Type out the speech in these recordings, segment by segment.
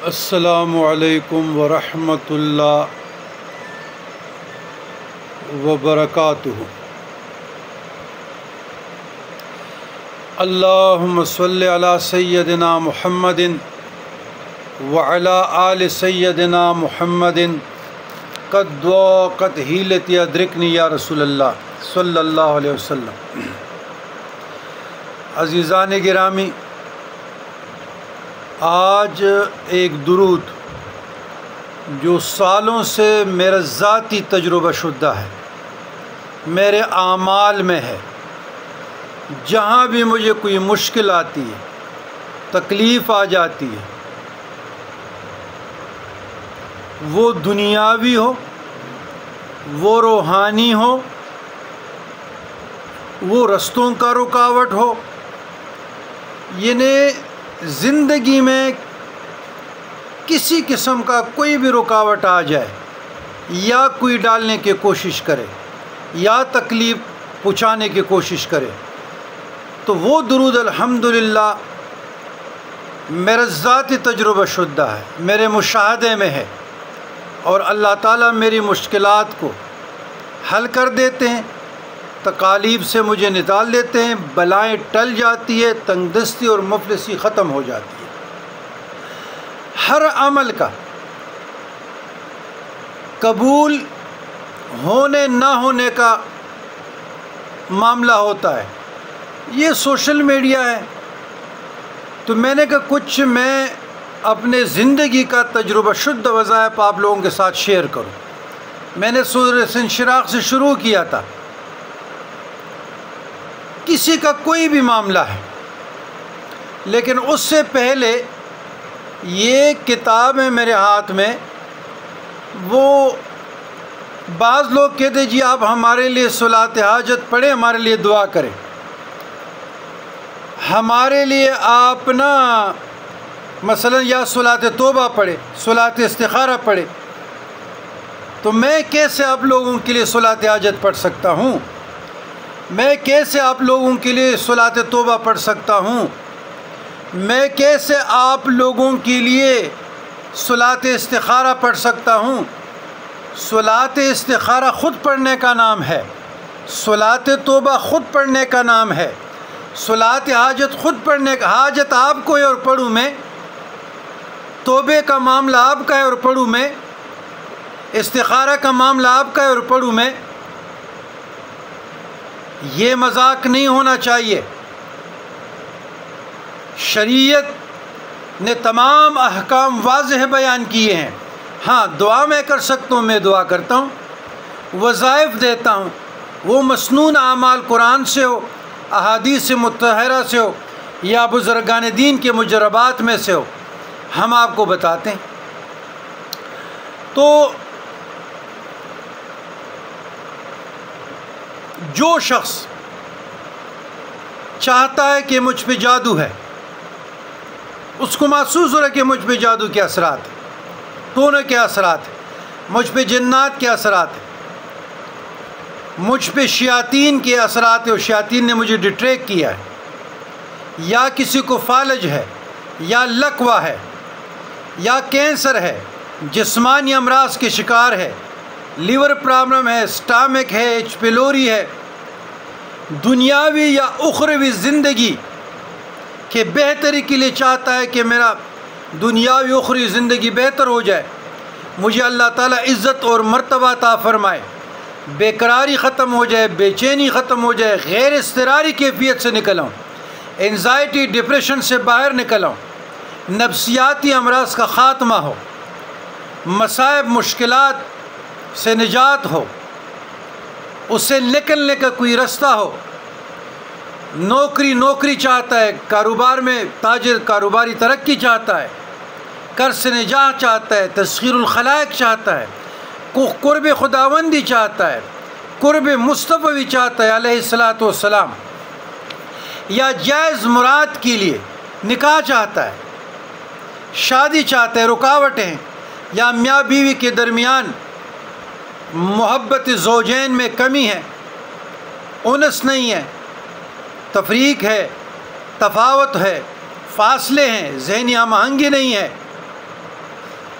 السلام علیکم ورحمۃ اللہ وبرکاتہ۔ اللہم صلی علی سیدنا محمد وعلی آل سیدنا محمد قد ضاقت حیلتی ادرکنی یا رسول اللہ صلی اللہ علیہ وسلم۔ عزیزان گرامی، آج ایک درود جو سالوں سے میرا ذاتی تجربہ شدہ ہے، میرے اعمال میں ہے۔ جہاں بھی مجھے کوئی مشکل آتی ہے، تکلیف آ جاتی ہے، وہ دنیاوی ہو، وہ روحانی ہو، وہ رستوں کا رکاوٹ ہو، یعنی زندگی میں کسی قسم کا کوئی بھی رکاوٹ آ جائے یا کوئی ڈالنے کی کوشش کرے یا تکلیف پہنچانے کی کوشش کرے، تو وہ درود الحمدللہ میرا ذاتی تجربہ شدہ ہے، میرے مشاہدے میں ہے، اور اللہ تعالیٰ میری مشکلات کو حل کر دیتے ہیں، تکالیف سے مجھے نکال دیتے ہیں، بلائیں ٹل جاتی ہے، تنگ دستی اور مفلسی ختم ہو جاتی ہے۔ ہر عمل کا قبول ہونے نہ ہونے کا معاملہ ہوتا ہے۔ یہ سوشل میڈیا ہے، تو میں نے کہا کچھ میں اپنے زندگی کا تجربہ شدہ وظائف آپ لوگوں کے ساتھ شیئر کروں۔ میں نے سورۃ انشراح سے شروع کیا تھا۔ کسی کا کوئی بھی معاملہ ہے، لیکن اس سے پہلے یہ کتاب ہے میرے ہاتھ میں، وہ بعض لوگ کہتے جی آپ ہمارے لیے صلاۃ حاجت پڑھیں، ہمارے لیے دعا کریں، ہمارے لیے آپ نا مثلا یا صلاۃ توبہ پڑھیں، صلاۃ استخارہ پڑھیں۔ تو میں کیسے آپ لوگوں کے لیے صلاۃ حاجت پڑھ سکتا ہوں؟ میں کیسے آپ لوگوں کے لیے صلاۃ توبہ پڑھ سکتا ہوں؟ میں کیسے آپ لوگوں کے لیے صلاۃ استخارہ پڑھ سکتا ہوں؟ صلاۃ استخارہ خود پڑھنے کا نام ہے، صلاۃ توبہ خود پڑھنے کا نام ہے، صلاۃ حاجت خود پڑھنے کا۔ حاجت آپ کو ہے اور پڑھوں میں، توبے کا معاملہ آپ کا ہے اور پڑھوں میں، استخارہ کا معاملہ آپ کا ہے اور پڑھوں میں۔ یہ مذاق نہیں ہونا چاہیے۔ شریعت نے تمام احکام واضح بیان کیے ہیں۔ ہاں، دعا میں کر سکتا ہوں، میں دعا کرتا ہوں، وظائف دیتا ہوں، وہ مسنون اعمال قرآن سے ہو، احادیث مطہرہ سے ہو، یا بزرگان دین کے مجربات میں سے ہو، ہم آپ کو بتاتے ہیں۔ تو جو شخص چاہتا ہے کہ مجھ پہ جادو ہے، اس کو محسوس ہو رہا ہے کہ مجھ پہ جادو کے اثرات ہیں، ٹونے کے اثرات ہیں، مجھ پہ جنات کے اثرات ہیں، مجھ پہ شیاطین کے اثرات ہیں، اور شیاطین نے مجھے ڈٹریک کیا ہے، یا کسی کو فالج ہے، یا لقوہ ہے، یا کینسر ہے، جسمانی امراض کے شکار ہے، لیور پرابلم ہے، سٹامک ہے، ایچ پیلوری ہے، دنیاوی یا اخروی زندگی کے بہتری کے لیے چاہتا ہے کہ میرا دنیاوی اخروی زندگی بہتر ہو جائے، مجھے اللہ تعالیٰ عزت اور مرتبہ عطا فرمائے، بیقراری ختم ہو جائے، بے چینی ختم ہو جائے، غیر اضطراری کیفیت سے نکل آؤں، انزائٹی ڈپریشن سے باہر نکل آؤں، نفسیاتی امراض کا خاتمہ ہو، مصائب مشکلات سے نجات ہو، اس سے نکلنے کا کوئی رستہ ہو، نوکری چاہتا ہے، کاروبار میں تاجر کاروباری ترقی چاہتا ہے، قرض سے نجات چاہتا ہے، تسخیر الخلائق چاہتا ہے، قرب خداوندی چاہتا ہے، قرب مصطفی چاہتا ہے علیہ الصلاۃ والسلام، یا جائز مراد کے لیے نکاح چاہتا ہے، شادی چاہتا ہے، رکاوٹیں، یا میاں بیوی کے درمیان محبت زوجین میں کمی ہے، انس نہیں ہے، تفریق ہے، تفاوت ہے، فاصلے ہیں، ذہنی ہم آہنگی نہیں ہے،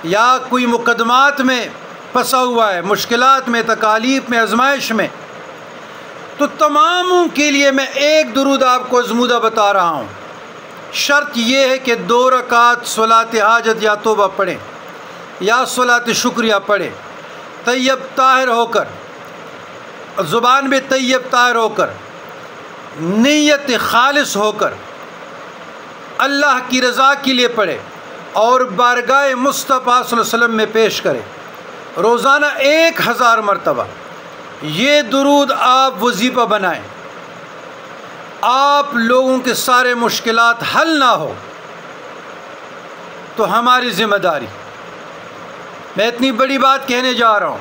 یا کوئی مقدمات میں پھنسا ہوا ہے، مشکلات میں، تکالیف میں، آزمائش میں، تو تماموں کے لیے میں ایک درود آپ کو ازمودہ بتا رہا ہوں۔ شرط یہ ہے کہ 2 رکعت صلاۃ حاجت یا توبہ پڑھیں یا صلاۃ شکریہ پڑھیں، طیب طاہر ہو کر، زبان میں طیب طاہر ہو کر، نیت خالص ہو کر، اللہ کی رضا کے لیے پڑھے اور بارگاہ مصطفیٰ صلی اللہ علیہ وسلم میں پیش کرے روزانہ 1000 مرتبہ۔ یہ درود آپ وظیفہ بنائیں، آپ لوگوں کے سارے مشکلات حل نہ ہو تو ہماری ذمہ داری۔ میں اتنی بڑی بات کہنے جا رہا ہوں،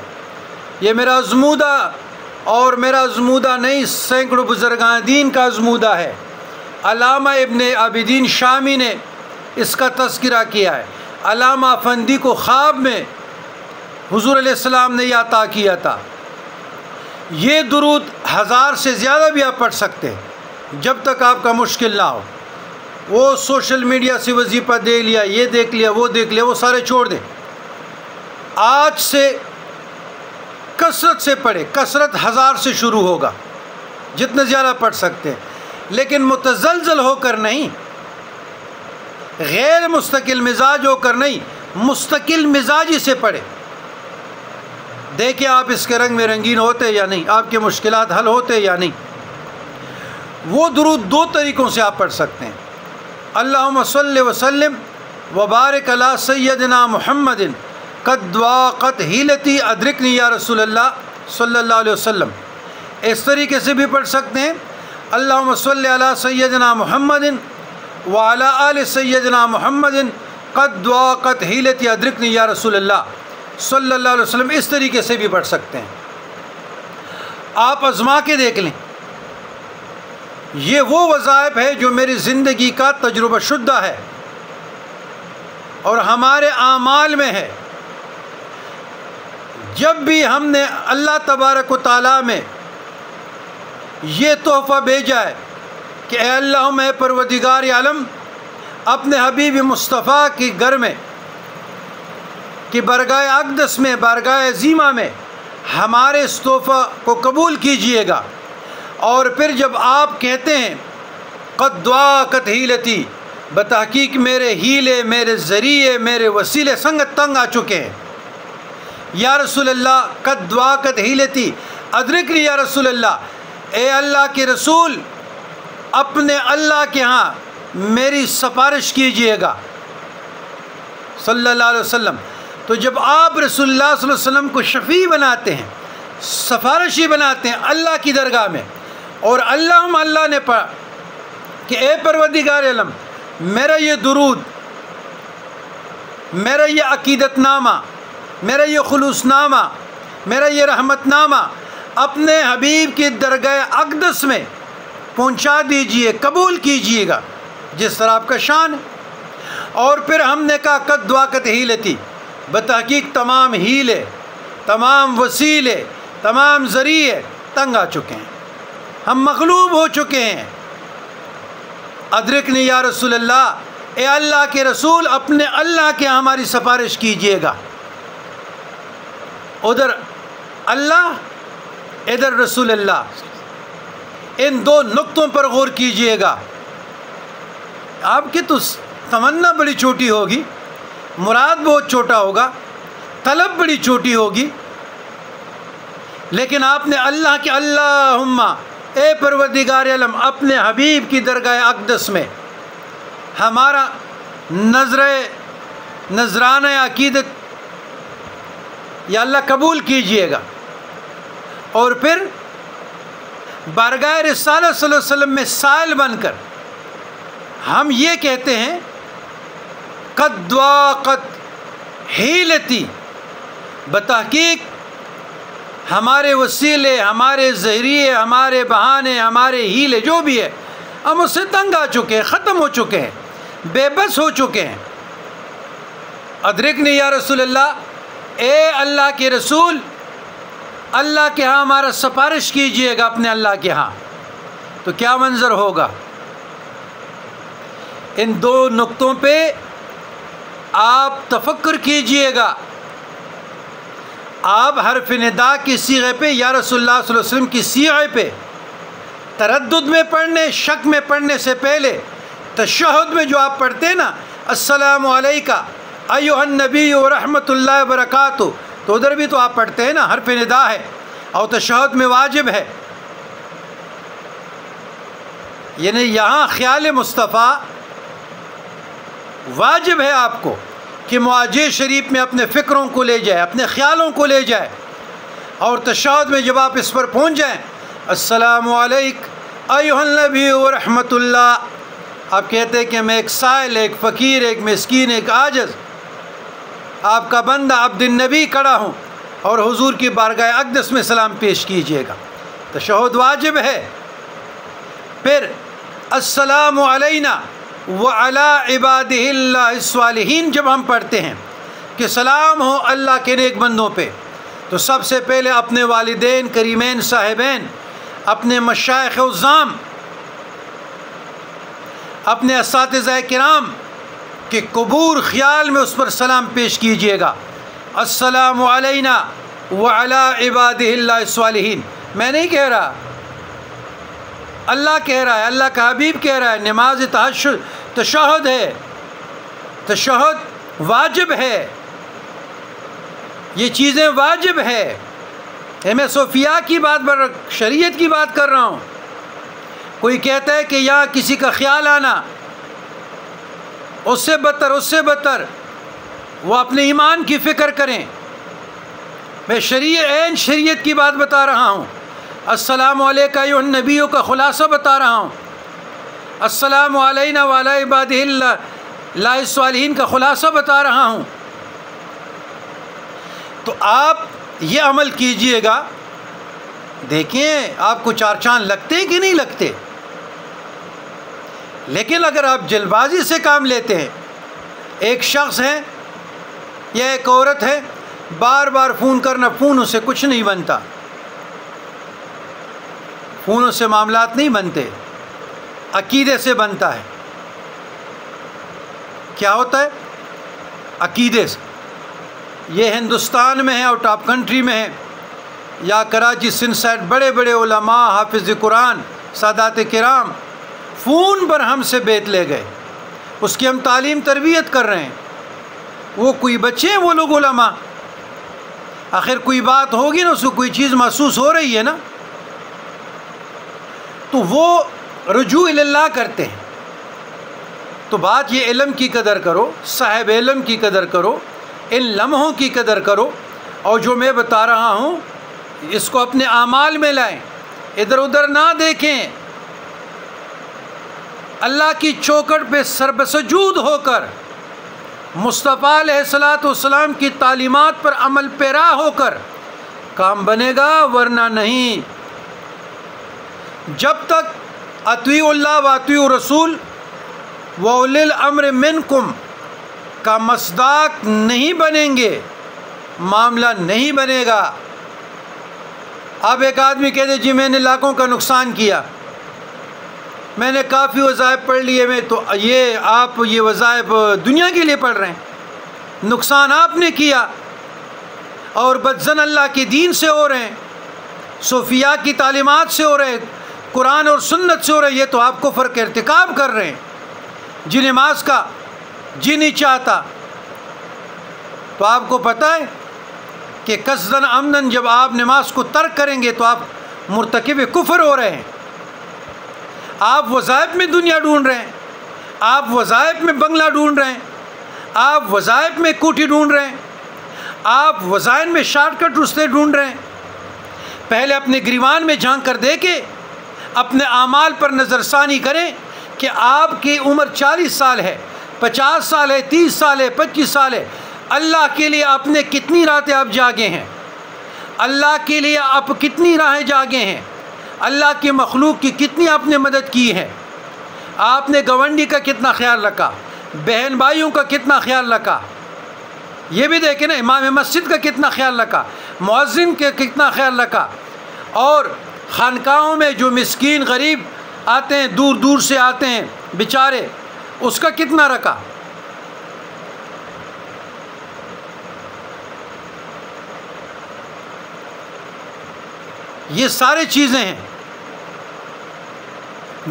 یہ میرا ازمودہ اور میرا ازمودہ نہیں، سینکڑوں بزرگان دین کا ازمودہ ہے۔ علامہ ابن عابدین شامی نے اس کا تذکرہ کیا ہے، علامہ افندی کو خواب میں حضور علیہ السلام نے یہ عطا کیا تھا۔ یہ درود 1000 سے زیادہ بھی آپ پڑھ سکتے ہیں جب تک آپ کا مشکل نہ ہو۔ وہ سوشل میڈیا سے وظیفہ دے لیا، یہ دیکھ لیا، وہ دیکھ لیا، وہ سارے چھوڑ دیں۔ آج سے کثرت سے پڑھے، کثرت 1000 سے شروع ہوگا، جتنے زیادہ پڑھ سکتے ہیں، لیکن متزلزل ہو کر نہیں، غیر مستقل مزاج ہو کر نہیں، مستقل مزاجی سے پڑھے۔ دیکھیں آپ اس کے رنگ میں رنگین ہوتے یا نہیں، آپ کے مشکلات حل ہوتے یا نہیں۔ وہ درود 2 طریقوں سے آپ پڑھ سکتے ہیں۔ اللہم صلی وسلم وبارک علی سیدنا محمد قد ضاقت حیلتی ادرکنی یا رسول اللہ صلی اللہ علیہ وسلم۔ اس طریقے سے بھی پڑھ سکتے ہیں، اللہم صلی علی سیدنا محمد وعلی آل سیدنا محمد قد ضاقت حیلتی ادرکنی یا رسول اللہ صلی اللہ علیہ وسلم۔ اس طریقے سے بھی پڑھ سکتے ہیں۔ آپ آزما کے دیکھ لیں، یہ وہ وظائف ہے جو میری زندگی کا تجربہ شدہ ہے اور ہمارے اعمال میں ہے۔ جب بھی ہم نے اللہ تبارک و تعالیٰ میں یہ تحفہ بھیجا ہے کہ اے اللہ، اے پروردگار عالم، اپنے حبیب مصطفیٰ کے گھر میں، کہ بارگاہ اقدس میں، بارگاہ عظیمہ میں ہمارے اس تحفہ کو قبول کیجئے گا۔ اور پھر جب آپ کہتے ہیں قد ضاقت حیلتی، بتحقیق میرے ہیلے، میرے ذریعے، میرے وسیلے سنگت تنگ آ چکے ہیں، یا رسول اللہ قد ضاقت حیلتی ادرکنی یا رسول اللہ، اے اللہ کے رسول، اپنے اللہ کے ہاں میری سفارش کیجئے گا صلی اللہ علیہ وسلم۔ تو جب آپ رسول اللہ صلی اللہ علیہ وسلم کو شفیع بناتے ہیں، سفارشی بناتے ہیں اللہ کی درگاہ میں، اور اللہ نے پڑھا کہ اے پروردگار عالم، میرا یہ درود، میرا یہ عقیدت نامہ، میرا یہ خلوص نامہ، میرا یہ رحمت نامہ اپنے حبیب کی درگاہ اقدس میں پہنچا دیجئے، قبول کیجئے گا جس طرح آپ کا شان ہے۔ اور پھر ہم نے کہا قد ضاقت حیلتی، بتحقیق تمام ہیلے، تمام وسیلے، تمام ذریعے تنگ آ چکے ہیں، ہم مغلوب ہو چکے ہیں۔ ادرکنی یا رسول اللہ، اے اللہ کے رسول، اپنے اللہ کے ہماری سفارش کیجئے گا۔ ادھر اللہ، ادھر رسول اللہ، ان 2 نقطوں پر غور کیجئے گا۔ آپ کی تو تمنا بڑی چھوٹی ہوگی، مراد بہت چھوٹا ہوگا، طلب بڑی چھوٹی ہوگی، لیکن آپ نے اللہ کے اللہم، اے پروردگار عالم، اپنے حبیب کی درگاہ اقدس میں ہمارا نذرانہ عقیدت یا اللہ قبول کیجئے گا۔ اور پھر بارگاہ رسالت صلی اللہ علیہ وسلم میں سائل بن کر ہم یہ کہتے ہیں قد ضاقت حیلتی، بتحقیق ہمارے وسیلے، ہمارے ذریعے، ہمارے بہانے، ہمارے ہیلے جو بھی ہے، ہم اس سے تنگ آ چکے ہیں، ختم ہو چکے ہیں، بے بس ہو چکے ہیں۔ ادرکنی یا رسول اللہ، اے اللہ کے رسول، اللہ کے ہاں ہمارا سفارش کیجئے گا اپنے اللہ کے ہاں۔ تو کیا منظر ہوگا؟ ان 2 نقطوں پہ آپ تفکر کیجئے گا، آپ حرف ندا کی صیغے پہ یا رسول اللہ صلی اللہ علیہ وسلم کی صیغے پہ تردد میں پڑھنے، شک میں پڑھنے سے پہلے تشہد میں جو آپ پڑھتے ہیں نا، السلام علیکہ ایھا النبی ورحمۃ اللہ وبرکاتہ، تو ادھر بھی تو آپ پڑھتے ہیں نا، حرف ندا ہے اور تشہد میں واجب ہے، یعنی یہاں خیال مصطفیٰ واجب ہے آپ کو کہ معاجے شریف میں اپنے فکروں کو لے جائے، اپنے خیالوں کو لے جائے، اور تشہد میں جب آپ اس پر پہنچ جائیں السلام علیکم ایھا النبی ورحمۃ اللہ، آپ کہتے ہیں کہ میں ایک سائل، ایک فقیر، ایک مسکین، ایک عاجز، آپ کا بندہ عبد النبی کھڑا ہوں، اور حضور کی بارگاہ اقدس میں سلام پیش کیجیے گا، تشہد واجب ہے۔ پھر السلام علینا وعلی عبادہ اللہ الصالحین جب ہم پڑھتے ہیں کہ سلام ہو اللہ کے نیک بندوں پہ، تو سب سے پہلے اپنے والدین کریمین صاحبین، اپنے مشائخ عظام، اپنے اساتذہ کرام کے قبور خیال میں اس پر سلام پیش کیجیے گا، السلام علینا وعلی عبادہ اللہ الصالحین۔ میں نہیں کہہ رہا، اللہ کہہ رہا ہے، اللہ کا حبیب کہہ رہا ہے، نماز تشہد ہے، تشہد واجب ہے، یہ چیزیں واجب ہے۔ میں صوفیاء کی بات، شریعت کی بات کر رہا ہوں۔ کوئی کہتا ہے کہ یہاں کسی کا خیال آنا، اس سے بدتر وہ اپنے ایمان کی فکر کریں۔ میں شریعت کی بات بتا رہا ہوں، السلام علیکہ ایھا النبی کا خلاصہ بتا رہا ہوں، السلام علینا وعلی عبادہ اللہ الصالحین کا خلاصہ بتا رہا ہوں۔ تو آپ یہ عمل کیجئے گا، دیکھیں آپ کو چار چاند لگتے کہ نہیں لگتے۔ لیکن اگر آپ جلد بازی سے کام لیتے ہیں، ایک شخص ہے یا ایک عورت ہے، بار بار فون کرنا، فونوں سے کچھ نہیں بنتا، فونوں سے معاملات نہیں بنتے، عقیدے سے بنتا ہے۔ کیا ہوتا ہے؟ عقیدے سے۔ یہ ہندوستان میں ہے اور ٹاپ کنٹری میں ہے، یا کراچی سندھ سائڈ بڑے بڑے علماء، حافظ قرآن، سادات کرام فون پر ہم سے بیت لے گئے، اس کی ہم تعلیم تربیت کر رہے ہیں۔ وہ کوئی بچے ہیں وہ لوگ علماء، آخر کوئی بات ہوگی نا، اس کو کوئی چیز محسوس ہو رہی ہے نا، تو وہ رجوع اللہ کرتے ہیں۔ تو بات یہ علم کی قدر کرو، صاحب علم کی قدر کرو، ان لمحوں کی قدر کرو، اور جو میں بتا رہا ہوں اس کو اپنے اعمال میں لائیں، ادھر ادھر نہ دیکھیں۔ اللہ کی چوکھٹ پہ سربسجود ہو کر، مصطفیٰ علیہ الصلاۃ والسلام کی تعلیمات پر عمل پیرا ہو کر کام بنے گا، ورنہ نہیں۔ جب تک اطیعوا اللہ و اطیعوا الرسول وَأُولِي الْأَمْرِ مِنْكُمْ کا مصداق نہیں بنیں گے، معاملہ نہیں بنے گا۔ اب ایک آدمی کہتے جی میں نے لاکھوں کا نقصان کیا، میں نے کافی وظائف پڑھ لیے، میں تو آپ یہ وظائف دنیا کے لیے پڑھ رہے ہیں، نقصان آپ نے کیا اور بدزن اللہ کے دین سے ہو رہے ہیں، صوفیاء کی تعلیمات سے ہو رہے ہیں، قرآن اور سنت سے ہو رہے ہیں، یہ تو آپ کفر کا ارتکاب کر رہے ہیں۔ جی نماز کا جی نہیں چاہتا، تو آپ کو پتہ ہے کہ قصداً عمداً جب آپ نماز کو ترک کریں گے تو آپ مرتکب کفر ہو رہے ہیں۔ آپ وظائف میں دنیا ڈھونڈ رہے ہیں، آپ وظائف میں بنگلہ ڈھونڈ رہے ہیں، آپ وظائف میں کوٹھی ڈھونڈ رہے ہیں، آپ وظائف میں شارٹ کٹ رستے ڈھونڈ رہے ہیں۔ پہلے اپنے گریبان میں جھانک کر دیکھیں، اپنے اعمال پر نظر ثانی کریں کہ آپ کی عمر 40 سال ہے، 50 سال ہے، 30 سال ہے، 25 سال ہے، اللہ کے لیے آپ نے کتنی راتیں آپ جاگے ہیں، اللہ کے لیے آپ کتنی راہیں جاگے ہیں، اللہ کی مخلوق کی کتنی آپ نے مدد کی ہے، آپ نے گونڈی کا کتنا خیال رکھا، بہن بھائیوں کا کتنا خیال رکھا، یہ بھی دیکھیں نا، امام مسجد کا کتنا خیال رکھا، مؤذن کا کتنا خیال رکھا، اور خانقاہوں میں جو مسکین غریب آتے ہیں، دور دور سے آتے ہیں بیچارے، اس کا کتنا رکھا۔ یہ سارے چیزیں ہیں.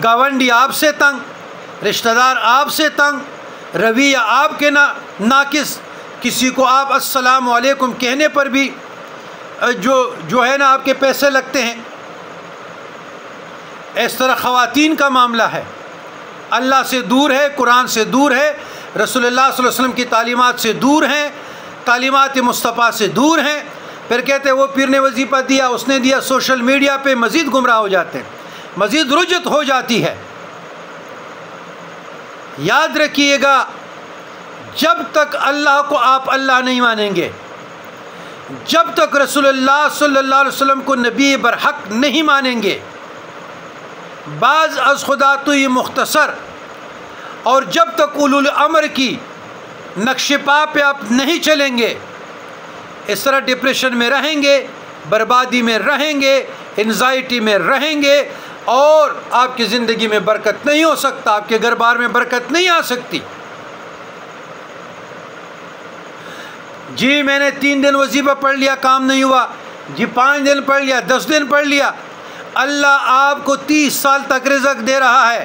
گاونڈی آپ سے تنگ، رشتہ دار آپ سے تنگ، رویہ آپ کے ناقص، کسی کو آپ السلام علیکم کہنے پر بھی جو ہے نا آپ کے پیسے لگتے ہیں. اس طرح خواتین کا معاملہ ہے، اللہ سے دور ہے، قرآن سے دور ہے، رسول اللہ صلی اللہ علیہ وسلم کی تعلیمات سے دور ہیں، تعلیمات مصطفیٰ سے دور ہیں. پھر کہتے ہیں وہ پیر نے وظیفہ دیا، اس نے دیا، سوشل میڈیا پہ مزید گمراہ ہو جاتے ہیں، مزید رجت ہو جاتی ہے. یاد رکھیے گا، جب تک اللہ کو آپ اللہ نہیں مانیں گے، جب تک رسول اللہ صلی اللہ علیہ وسلم کو نبی برحق نہیں مانیں گے، بعض از خدا تو یہ مختصر، اور جب تک اولو الامر کی نقش پا پہ آپ نہیں چلیں گے، اس طرح ڈپریشن میں رہیں گے، بربادی میں رہیں گے، انزائٹی میں رہیں گے، اور آپ کی زندگی میں برکت نہیں ہو سکتا، آپ کے گھر بار میں برکت نہیں آ سکتی. جی میں نے 3 دن وظیفہ پڑھ لیا، کام نہیں ہوا. جی 5 دن پڑھ لیا، 10 دن پڑھ لیا. اللہ آپ کو 30 سال تک رزق دے رہا ہے.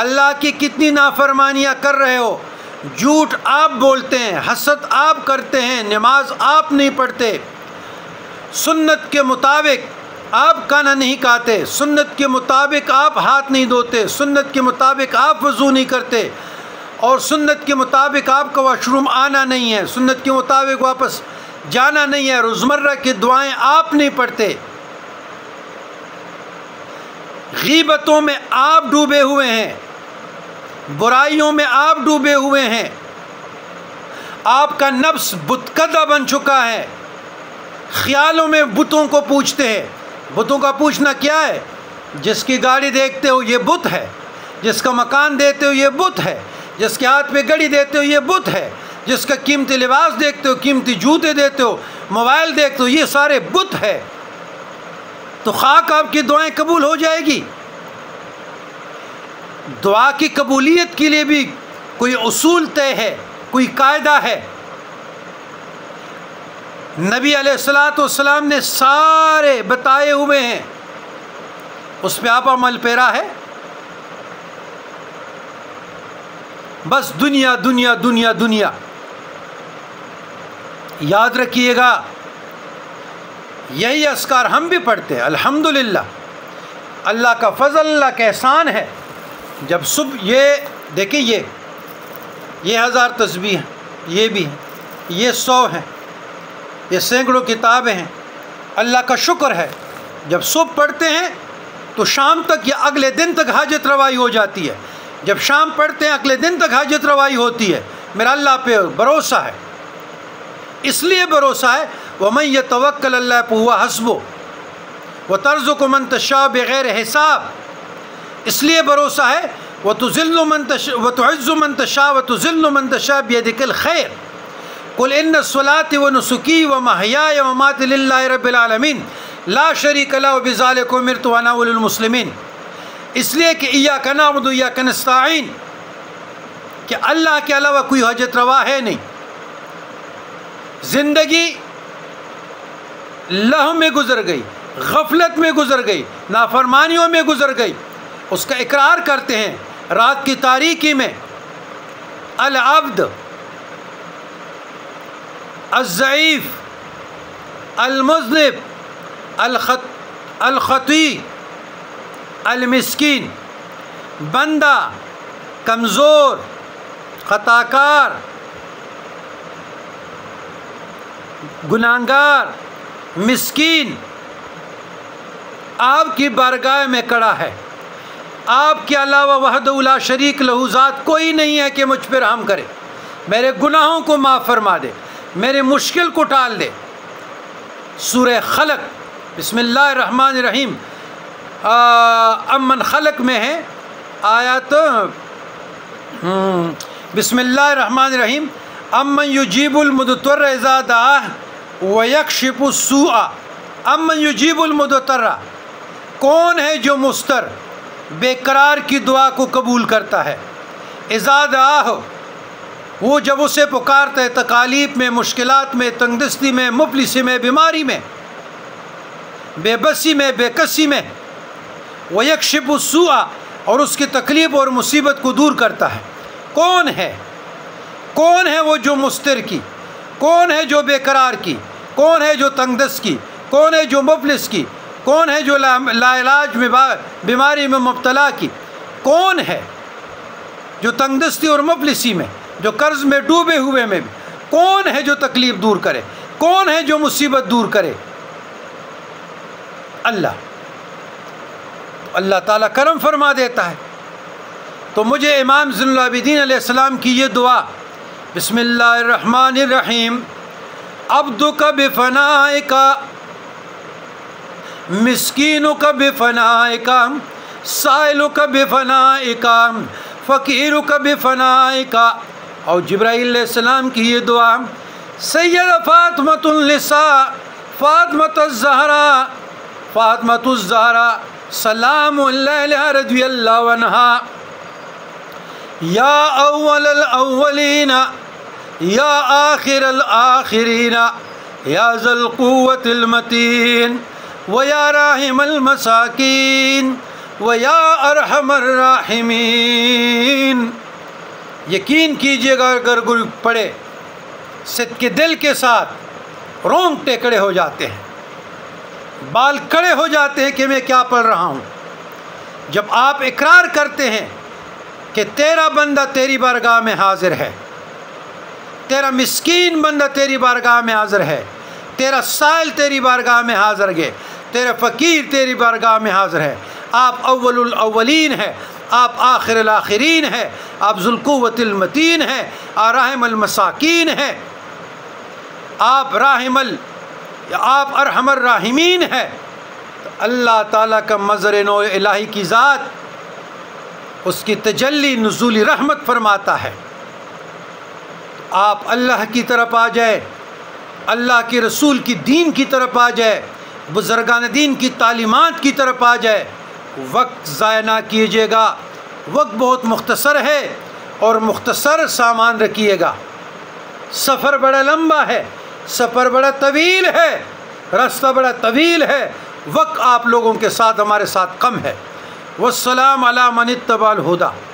اللہ کی کتنی نافرمانیاں کر رہے ہو، جھوٹ آپ بولتے ہیں، حسد آپ کرتے ہیں، نماز آپ نہیں پڑھتے، سنت کے مطابق آپ کھانا نہیں کھاتے، سنت کے مطابق آپ ہاتھ نہیں دھوتے، سنت کے مطابق آپ وضو نہیں کرتے، اور سنت کے مطابق آپ کا واش روم آنا نہیں ہے، سنت کے مطابق واپس جانا نہیں ہے، روزمرہ کی دعائیں آپ نہیں پڑھتے، غیبتوں میں آپ ڈوبے ہوئے ہیں، برائیوں میں آپ ڈوبے ہوئے ہیں، آپ کا نفس بتکدہ بن چکا ہے، خیالوں میں بتوں کو پوچھتے ہیں. بتوں کا پوچھنا کیا ہے؟ جس کی گاڑی دیکھتے ہو یہ بت ہے، جس کا مکان دیتے ہو یہ بت ہے، جس کے ہاتھ پہ گھڑی دیتے ہو یہ بت ہے، جس کا قیمتی لباس دیکھتے ہو، قیمتی جوتے دیتے ہو، موبائل دیکھتے ہو، یہ سارے بت ہے. تو خاک آپ کی دعائیں قبول ہو جائے گی؟ دعا کی قبولیت کے لیے بھی کوئی اصول طے ہے، کوئی قاعدہ ہے. نبی علیہ الصلوۃ والسلام نے سارے بتائے ہوئے ہیں، اس پہ آپ عمل پیرا ہے؟ بس دنیا دنیا دنیا دنیا. یاد رکھیے گا، یہی اذکار ہم بھی پڑھتے ہیں. الحمدللہ، اللہ کا فضل، اللہ کا احسان ہے. جب صبح یہ دیکھیں، یہ 1000 تسبیح ہیں، یہ بھی ہیں، یہ 100 ہیں، یہ سینکڑوں کتابیں ہیں. اللہ کا شکر ہے، جب صبح پڑھتے ہیں تو شام تک یا اگلے دن تک حاجت روائی ہو جاتی ہے. جب شام پڑھتے ہیں اگلے دن تک حاجت روائی ہوتی ہے. میرا اللہ پہ بھروسہ ہے، اس لیے بھروسہ ہے وَمَن يَتَوَكَّلْ اللَّهُ فَهُوَ حَسْبُهُ وَتَرْزُقُ مَن تَشَاءُ بِغَيْرِ حساب. اس لیے بھروسہ ہے وَتُذِلُّ مَن تَشَاءُ وَتُعِزُّ مَن تَشَاءُ وَتُذِلُّ مَن تَشَاءُ بِيَدِكَ الْخَيْرُ قُلْ إِنَّ الصَّلَاةَ وَنُسُكِي وَمَحْيَايَ وَمَمَاتِي لِلَّهِ رَبِّ الْعَالَمِينَ لَا شَرِيكَ لَهُ وَبِذَلِكَ أُمِرْتُ وَأَنَا أَوَّلُ الْمُسْلِمِينَ. اس لیے کہ إِيَّاكَ نَعْبُدُ وإياك نستعين، کہ اللہ کے علاوہ کوئی حاجت روا ہے نہیں. زندگی لہو میں گزر گئی، غفلت میں گزر گئی، نافرمانیوں میں گزر گئی. اس کا اقرار کرتے ہیں رات کی تاریکی میں، العبد الضعیف المذنب الخطی المسکین، بندہ کمزور، خطاکار، گناہگار، مسکین آپ کی بارگاہ میں کڑا ہے. آپ کے علاوہ وحدہ لا شریک لہ ذات کوئی نہیں ہے کہ مجھ پہ رحم کرے، میرے گناہوں کو معاف فرما دے، میرے مشکل کو ٹال دے. سورہ خلق بسم اللہ الرحمن الرحیم امن خلق میں ہے آیات. بسم اللہ الرحمن الرحیم امن یجیب المضطر اذا دعاہ ویکشف السوء. امن یجیب المضطر، کون ہے جو مضطر بے قرار کی دعا کو قبول کرتا ہے. اذا دعاہ، وہ جب اسے پکارتا ہے تکالیف میں، مشکلات میں، تنگ دستی میں، مفلسی میں، بیماری میں. بے بسی میں، بے کسی میں، وَيَكْشِفُ السُّوءَ اور اس کی تکلیف اور مصیبت کو دور کرتا ہے۔ کون ہے؟ کون ہے وہ جو مستر کی؟ کون ہے جو بے قرار کی؟ کون ہے جو تنگ دست کی؟ کون ہے جو مفلس کی؟ کون ہے جو لا علاج میں بیماری میں مبتلا کی؟ کون ہے جو تنگ دستی اور مفلسی میں، جو قرض میں ڈوبے ہوئے میں بھی؟ کون ہے جو تکلیف دور کرے؟ کون ہے جو مصیبت دور کرے؟ اللہ۔ اللہ تعالیٰ کرم فرما دیتا ہے۔ تو مجھے امام زین العابدین علیہ السلام کی یہ دعا، بسم اللہ الرحمن الرحیم، عبدک بفنائک، مسکینک بفنائک، سائلک بفنائک، فقیرک بفنائک۔ اور جبرائیل علیہ السلام کی یہ دعا، سید فاطمۃ النساء، فاطمۃ الزہرا، فاطمۃ الزہرا سلام اللہ علیہا رضی اللہ عنہا، یا اول الاولین یا آخر الآخرین یا ذا القوة المتین ویا راحم المساکین ویا ارحم الراحمین۔ یقین کیجئے گا اگر کوئی پڑھے صدق کے دل کے ساتھ، رونگٹے کھڑے ہو جاتے ہیں، بال کھڑے ہو جاتے ہیں کہ میں کیا پڑھ رہا ہوں۔ جب آپ اقرار کرتے ہیں کہ تیرا بندہ تیری بارگاہ میں حاضر ہے، تیرا مسکین بندہ تیری بارگاہ میں حاضر ہے، تیرا سائل تیری بارگاہ میں حاضر ہے، تیرا فقیر تیری بارگاہ میں حاضر ہے، آپ اول الاولین ہے، آپ آخر الاخرین ہے، آپ ذو القوۃ المتین ہے، راحم المساکین ہے، آپ آپ ارحم الراحمین ہے۔ تو اللہ تعالیٰ کا مظہر نو الہی کی ذات، اس کی تجلی نزولی رحمت فرماتا ہے۔ آپ اللہ کی طرف آ جائے، اللہ کے رسول کی دین کی طرف آ جائے، بزرگان دین کی تعلیمات کی طرف آ جائے، وقت ضائع نہ کیجیے گا۔ وقت بہت مختصر ہے اور مختصر سامان رکھیے گا۔ سفر بڑا لمبا ہے، سفر بڑا طویل ہے، راستہ بڑا طویل ہے، وقت آپ لوگوں کے ساتھ ہمارے ساتھ کم ہے۔ والسلام علی من اتبع الہدی۔